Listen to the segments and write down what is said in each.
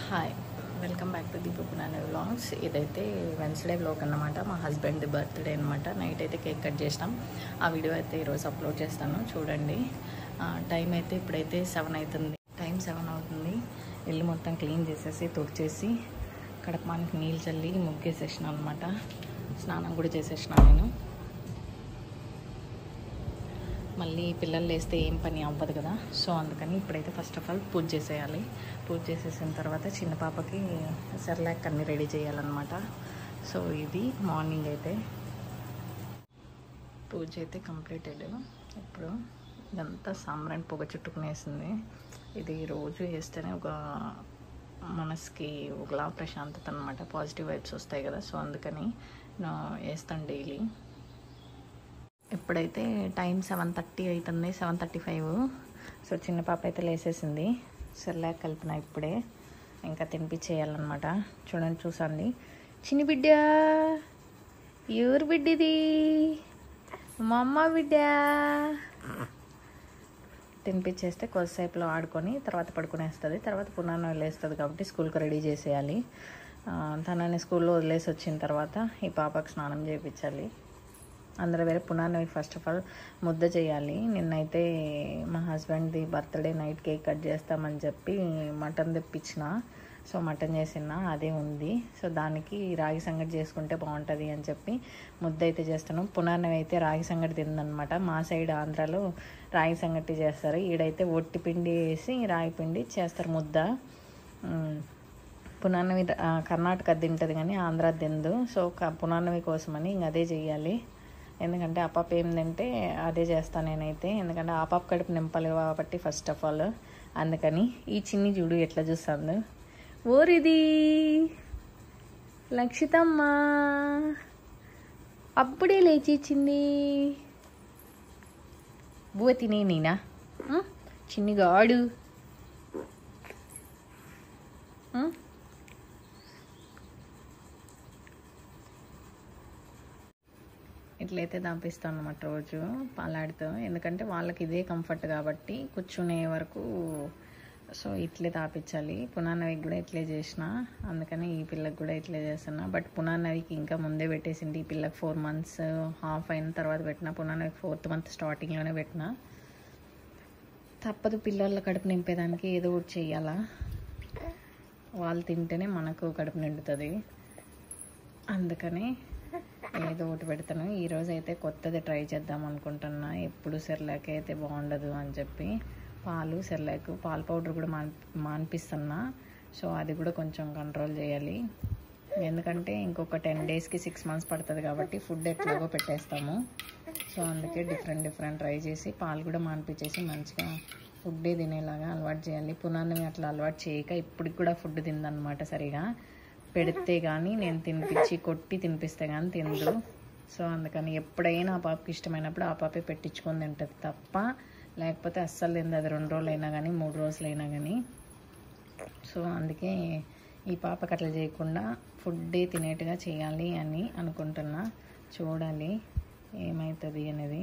Hi, welcome back to Deepu Punani vlogs. ఇదైతే Wednesday vlog అన్నమాట. మా హస్బెండ్ బర్త్డే అనమాట. నైట్ అయితే కేక్ కట్ చేసినాం. ఆ వీడియో అయితే ఈరోజు అప్లోడ్ చేస్తాను, చూడండి. టైం అయితే ఇప్పుడైతే 7 అవుతుంది. టైం 7 అవుతుంది. ఇల్లు మొత్తం క్లీన్ చేసేసి తుడిచేసి కడపమానికి నీళ్ళు చల్లి ముగ్గేసేసినాను అనమాట. స్నానం కూడా చేసేసినాను నేను. మళ్ళీ పిల్లలు లేస్తే ఏం పని అవ్వదు కదా, సో అందుకని ఇప్పుడైతే ఫస్ట్ ఆఫ్ ఆల్ పూజ చేసేయాలి. పూజ చేసేసిన తర్వాత చిన్న పాపకి సెర్లాక్ అన్నీ రెడీ చేయాలన్నమాట. సో ఇది మార్నింగ్ అయితే పూజ అయితే కంప్లీటెడ్. ఇప్పుడు ఇదంతా సాంబ్రాణి పొగ చుట్టుకునేసింది. ఇది రోజు వేస్తేనే ఒక మనసుకి ఒకలా ప్రశాంతత అనమాట, పాజిటివ్ వైబ్స్ వస్తాయి కదా. సో అందుకని వేస్తాను డైలీ. ఇప్పుడైతే టైం 7:30 అవుతుంది, 7:35. సో చిన్న పాప అయితే లేసేసింది. సెర్లాక్ కలిపిన ఇప్పుడే, ఇంకా తినిపించేయాలన్నమాట. చూడండి, చూసండి. చిన్ని బిడ్డ, ఎవరు బిడ్డది? మా అమ్మ బిడ్డ. తినిపించేస్తే కొద్దిసేపులో ఆడుకొని తర్వాత పడుకునేస్తుంది. తర్వాత పునాన్న వెళ్ళేస్తుంది కాబట్టి స్కూల్కి రెడీ చేసేయాలి. తనని స్కూల్లో వదిలేసి వచ్చిన తర్వాత ఈ పాపకు స్నానం చేయించాలి. అందరూ వేరే పునాన్నవి ఫస్ట్ ఆఫ్ ఆల్ ముద్ద చేయాలి. నిన్నైతే మా హస్బెండ్ది బర్త్డే నైట్ కేక్ కట్ చేస్తామని చెప్పి మటన్ తెప్పించిన. సో మటన్ చేసిన అదే ఉంది. సో దానికి రాగి సంగటి చేసుకుంటే బాగుంటుంది అని చెప్పి ముద్ద అయితే చేస్తాను. పునాన్నవి అయితే రాగి సంగటి తిందనమాట. మా సైడ్ ఆంధ్రాలో రాగి సంగటి చేస్తారు. ఈడైతే ఒట్టి పిండి వేసి రాగి పిండి చేస్తారు ముద్ద. పునాన్నవి కర్ణాటక తింటుంది కానీ ఆంధ్ర తిందు. సో పునాన్నవి కోసమని ఇంక అదే చెయ్యాలి. ఎందుకంటే ఆ పాప ఏం తింటే అదే చేస్తాను నేనైతే. ఎందుకంటే ఆ పాప కడుపు నింపాలి కాబట్టి ఫస్ట్ ఆఫ్ ఆల్. అందుకని ఈ చిన్ని చూడు ఎట్లా చూస్తాను. ఓరిది లక్షితమ్మ అప్పుడే లేచి ఇచ్చింది. బువ్వ తినే నేనా చిన్నిగాడు. ఇట్లయితే దాపిస్తాను అన్నమాట రోజు పాలాడుతూ. ఎందుకంటే వాళ్ళకి ఇదే కంఫర్ట్ కాబట్టి కూర్చునే వరకు. సో ఇట్లే తాపించాలి. పునాన్నవికి కూడా ఇట్లే చేసిన, అందుకని ఈ పిల్లకి కూడా ఇట్లే చేస్తున్నా. బట్ పునాన్నవికి ఇంకా ముందే పెట్టేసింది. ఈ పిల్లకి 4 months హాఫ్ అయిన తర్వాత పెట్టిన. పునాన్నవికి 4th month స్టార్టింగ్లోనే పెట్టిన. తప్పదు, పిల్లల కడుపు నింపేదానికి ఏదో ఒకటి చెయ్యాలా. వాళ్ళు తింటేనే మనకు కడుపు నిండుతుంది. అందుకని ఏదో ఒకటి పెడతాను. ఈరోజు అయితే కొత్తది ట్రై చేద్దాం అనుకుంటున్నా. ఎప్పుడు సెర్లాక్ అయితే బాగుండదు అని చెప్పి పాలు సెర్లాక్ పాల పౌడర్ కూడా మాన్పిస్తున్నా. సో అది కూడా కొంచెం కంట్రోల్ చేయాలి. ఎందుకంటే ఇంకొక 10 daysకి 6 months పడుతుంది కాబట్టి ఫుడ్ ఎట్లాగో పెట్టేస్తాము. సో అందుకే డిఫరెంట్ ట్రై చేసి పాలు కూడా మాన్పించేసి మంచిగా ఫుడ్డే తినేలాగా అలవాటు చేయాలి. పునాన్నవి అట్లా అలవాటు చేయక ఇప్పటికి కూడా ఫుడ్ తిందనమాట. సరిగా పెడితే కానీ నేను తినిపించి కొట్టి తినిపిస్తే కానీ తిందు. సో అందుకని ఎప్పుడైనా ఆ పాపకి ఇష్టమైనప్పుడు ఆ పాపే పెట్టించుకొని తింటుంది తప్ప లేకపోతే అస్సలు తింది. అది 2 రోజులైనా కానీ 3 రోజులైనా కానీ. సో అందుకే ఈ పాపకి అట్లా చేయకుండా ఫుడ్డే తినేట్టుగా చేయాలి అని అనుకుంటున్నా. చూడాలి ఏమవుతుంది అనేది.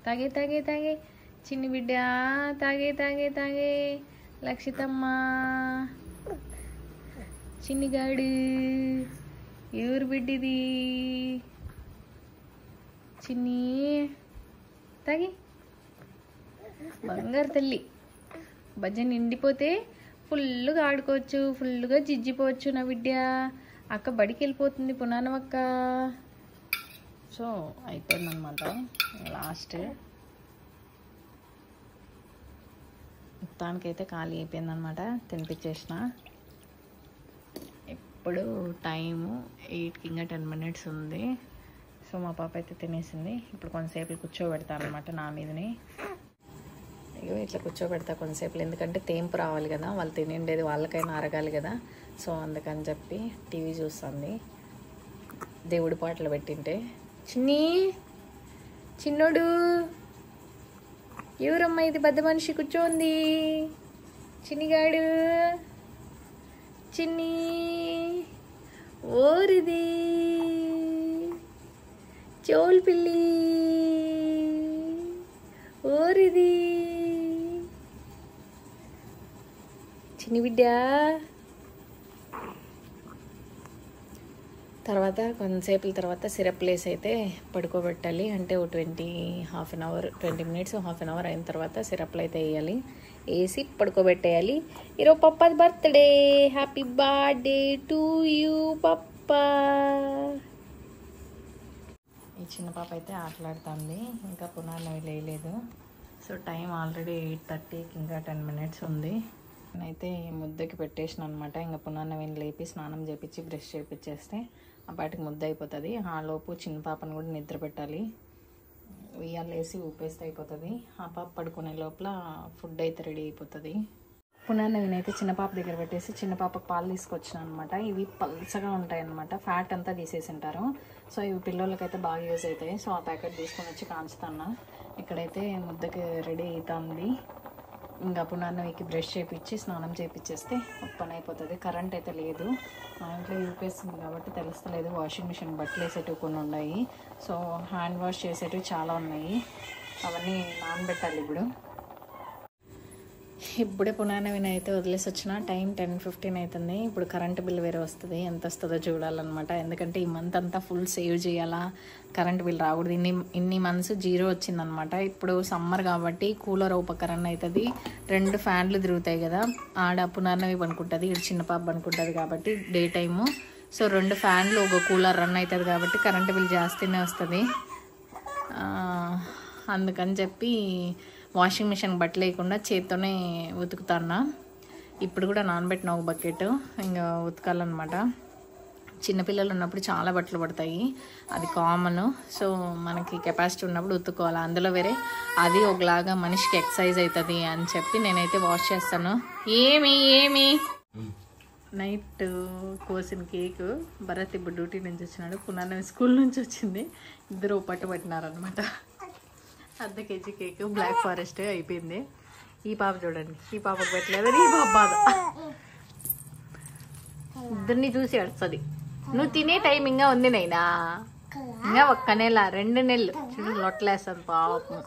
తాగే తాగే తాగే చిన్ని బిడ్డ, తాగే తాగే తాగే లక్షితమ్మ. చిన్నిగాడు ఎవరు బిడ్డిది? చిన్ని తాగి బంగారు తల్లి. భజన నిండిపోతే ఫుల్గా ఆడుకోవచ్చు, ఫుల్గా జిజ్జిపోవచ్చు నా బిడ్డ. అక్క బడికి వెళ్ళిపోతుంది పునానవక్క. సో అయిపోయిందనమాట లాస్ట్. మొత్తానికైతే ఖాళీ అయిపోయిందనమాట. తినిపించేసిన. ఇప్పుడు టైము 8కి ఇంకా 10 minutes ఉంది. సో మా పాప అయితే తినేసింది. ఇప్పుడు కొంతసేపు కూర్చోబెడతాను అనమాట నా మీదని. ఇగో ఇట్లా కూర్చోబెడతా కొంతసేపు, ఎందుకంటే తేంపు రావాలి కదా, వాళ్ళు తినిండేది వాళ్ళకైనా అరగాలి కదా. సో అందుకని చెప్పి టీవీ చూస్తుంది. దేవుడి పాటలు పెట్టింటే. చిన్నోడు ఎవరమ్మా ఇది? పెద్ద మనిషి కూర్చోంది. చిన్నిగాడు చిన్ని ఓరిది చోల్ పిల్లి ఓరిది చిన్ని బిడ్డ తర్వాత కొంతసేపుల తర్వాత సిరప్ ప్లేస్ అయితే పడుకోబెట్టాలి. అంటే ఓ 20 మినిట్స్ హాఫ్ అన్ అవర్ అయిన తర్వాత సిరప్లు అయితే వేయాలి. వేసి పడుకోబెట్టేయాలి. ఈరోజు పప్పాది birthday. Happy birthday to you పప్పా. ఈ చిన్న పాప అయితే ఆటలాడుతుంది. ఇంకా పునాన్నవి లేయలేదు. సో టైం ఆల్రెడీ 8:30కి ఇంకా 10 మినిట్స్ ఉంది. నేనైతే ముద్దకి పెట్టేసిన అనమాట. ఇంకా పునాన్నవిని లేపి స్నానం చేపించి బ్రష్ చేపించేస్తే ఆ పాటికి ముద్ద అయిపోతుంది. ఆ లోపు చిన్న పాపను కూడా నిద్ర పెట్టాలి. ఉయ్యాలేసి ఊపేస్తే అయిపోతుంది. ఆ పాప పడుకునే లోపల ఫుడ్ అయితే రెడీ అయిపోతుంది. పునాన్నవిని అయితే చిన్న పాప దగ్గర పెట్టేసి చిన్న పాపకు పాలు తీసుకొచ్చిన అనమాట. ఇవి పల్చగా ఉంటాయి అనమాట. ఫ్యాట్ అంతా తీసేసి ఉంటారు. సో ఇవి పిల్లలకైతే బాగా యూజ్ అవుతాయి. సో ఆ ప్యాకెట్ తీసుకొని వచ్చి కాంచుతాను. ఇక్కడైతే ముద్దకి రెడీ అవుతుంది. ఇంకా పునాన్నవికి బ్రష్ చేపించి స్నానం చేపించేస్తే ఒక పని అయిపోతుంది. కరెంట్ అయితే లేదు. మా ఇంట్లో యూపీఎస్సింది కాబట్టి తెలుస్తలేదు. వాషింగ్ మిషన్ బట్టలు వేసేటివి కొన్ని ఉన్నాయి. సో హ్యాండ్ వాష్ చేసేటివి చాలా ఉన్నాయి. అవన్నీ నానబెట్టాలి. ఇప్పుడే పునాన్నవిని అయితే వదిలేసి వచ్చిన. టైం 10:15 అవుతుంది. ఇప్పుడు కరెంట్ బిల్ వేరే వస్తుంది. ఎంత వస్తుందో చూడాలన్నమాట. ఎందుకంటే ఈ మంత్ అంతా ఫుల్ సేవ్ చేయాలా. కరెంట్ బిల్ రాకూడదు. ఇన్ని మంత్స్ 0 వచ్చిందనమాట. ఇప్పుడు సమ్మర్ కాబట్టి కూలర్ ఉపకరణ అవుతుంది. 2 ఫ్యాన్లు తిరుగుతాయి కదా. ఆడ పునాన్నవి పనుకుంటుంది, ఇక్కడ చిన్న పాప పనుకుంటుంది కాబట్టి డే టైము. సో 2 ఫ్యాన్లు ఒక కూలర్ రన్ అవుతుంది కాబట్టి కరెంట్ బిల్ జాస్తీనే వస్తుంది. అందుకని చెప్పి వాషింగ్ మిషన్ బట్టలు వేయకుండా చేత్తోనే ఉతుకుతాను. ఇప్పుడు కూడా నానబెట్టిన ఒక బకెట్ ఇంకా ఉతకాలన్నమాట. చిన్నపిల్లలు ఉన్నప్పుడు చాలా బట్టలు పడతాయి, అది కామన్. సో మనకి కెపాసిటీ ఉన్నప్పుడు ఉతుక్కోవాలి. అందులో వేరే అది ఒకలాగా మనిషికి ఎక్సర్సైజ్ అవుతుంది అని చెప్పి నేనైతే వాష్ చేస్తాను. ఏమి నైట్ కోసిన కేక్ భరత్ ఇప్పుడు డ్యూటీ నుంచి వచ్చినాడు. పునాన్నవి స్కూల్ నుంచి వచ్చింది. ఇద్దరు పట్టు పట్టినారనమాట. 1/2 kg కేక్ బ్లాక్ ఫారెస్ట్ అయిపోయింది. ఈ పాప చూడండి, ఈ పాపకు పెట్టలేదు. ఈ పాప బాధ ఇద్దరిని చూసి ఏడుస్తుంది. నువ్వు తినే టైం ఇంకా ఉంది నైనా. ఇంకా 1 నెల 2 నెలలు చూడు లొట్టలేస్తుంది పాపం.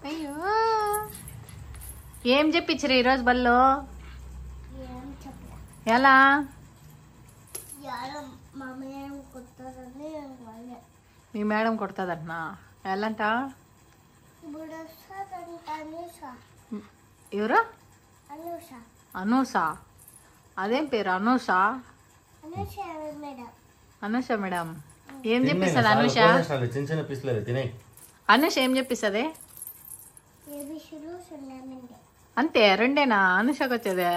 అయ్యో ఏం చెప్పించరు ఈరోజు బల్లో? ఎలా మీ మేడం కొడుతుందంటనా? ఎలాంట? ఎవరు? అనూష. అదేం పేరు అనూష? అనూష మేడం ఏం చెప్పిస్తుంది? అనూష ఏం చెప్పిస్తుంది? అంతే 2 అనుషకు వచ్చేదే?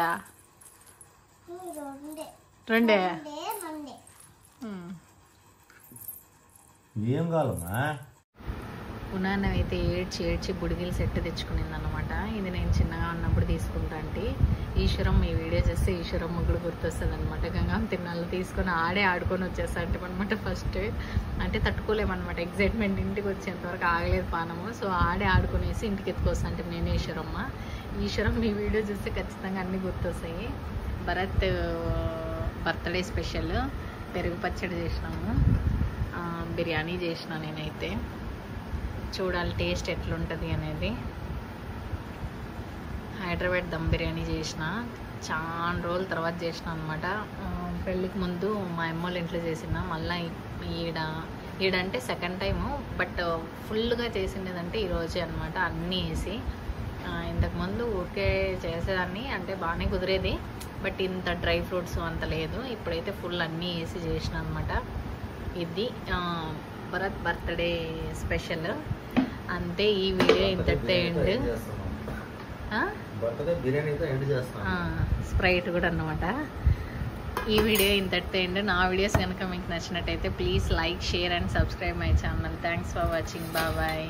2 ఏం కావాలమ్మా? పునాన్నవి అయితే ఏడ్చి బుడిగిల సెట్ తెచ్చుకునింది అనమాట. ఇది నేను చిన్నగా ఉన్నప్పుడు తీసుకుంటా. అంటే ఈశ్వరం ఈ వీడియో చేస్తే ఈశ్వరం ముగ్గురు గుర్తొస్తుంది అనమాట. గంగమ్మ తిన్నాళ్ళు తీసుకొని ఆడుకొని వచ్చేస్తా అంటే అనమాట. ఫస్ట్ అంటే తట్టుకోలేమన్నమాట. ఎగ్జైట్మెంట్ ఇంటికి వచ్చేంతవరకు ఆగలేదు పానము. సో ఆడుకునేసి ఇంటికి ఎత్తుకొస్తా అంటే నేను ఈశ్వరం ఈ వీడియో చూస్తే ఖచ్చితంగా అన్నీ గుర్తొస్తాయి. భరత్ బర్త్డే స్పెషల్ పెరుగు పచ్చడి చేసినాము, బిర్యానీ చేసిన. నేనైతే చూడాలి టేస్ట్ ఎట్లుంటుంది అనేది. హైదరాబాద్ దమ్ బిర్యానీ చేసిన. చాలా రోజుల తర్వాత చేసిన అనమాట. పెళ్ళికి ముందు మా అమ్మోళ్ళ ఇంట్లో చేసిన. మళ్ళీ ఈడంటే సెకండ్ టైము. బట్ ఫుల్గా చేసినదంటే ఈరోజే అనమాట. అన్నీ వేసి ఇంతకుముందు ఊరికే చేసేదాన్ని, అంటే బాగానే కుదిరేది. బట్ ఇంత డ్రై ఫ్రూట్స్ అంత లేదు. ఇప్పుడైతే ఫుల్ అన్నీ వేసి చేసిన అనమాట. ఇది భరత్ బర్త్డే స్పెషల్. అంతే. ఈ వీడియో ఇంతటితో ఎండ్. స్ప్రైట్ కూడా అన్నమాట. ఈ వీడియో ఇంతటితో ఎండ్. నా వీడియోస్ కనుక మీకు నచ్చినట్టయితే please like, share and subscribe my channel. Thanks for watching. Bye.